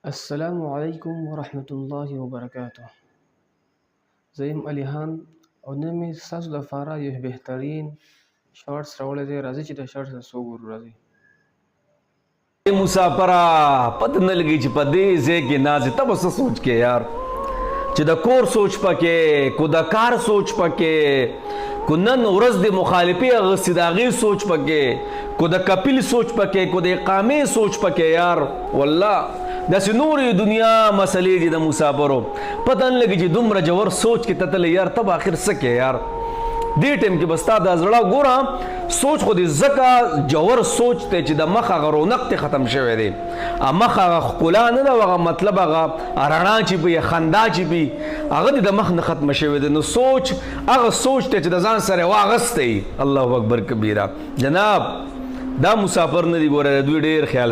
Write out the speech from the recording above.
السلام علیکم ورحمت الله وبرکاته. زه یم علیحان او نن مې ستاسو لپاره یو بهترین شارټس راوړی دی. راځئ چې د شارټس نه څه وګورو. راځئ. مسافره پته نه لګي چې په دې ځای کې نازې ته به څه سوچ کې یار، چې د کور سوچ پکې، کو د کار سوچ پکې، کو نن ورځ د مخالفي اغوستې د هغې سوچ پکې، کو د کپیل سوچ پکې، کو د اقامې سوچ پکې یار. والله داسې نورې دنیا مسلې دي د مسافرو، پته نه لګي چې دومره ژور سوچ کې ته تللی یار. ته به آخر څه کې یار؟ دې ټایم کې به ستا د زړه ګوره سوچ خو دې ځکه ژور سوچ دی چې د مخ هغه رونق ته ختم شوی دی، مخ هغه ښکلا نه ده، هغه مطلب هغه رڼا چې وي، خندا چې وي، هغه دې د مخ نه ختمه شوی دی. نو سوچ هغه سوچ دی چې د ځان سره واغستی. الله اکبر کبیره. جناب دا مسافر نه دي، ګوره د دوی ډېر خیال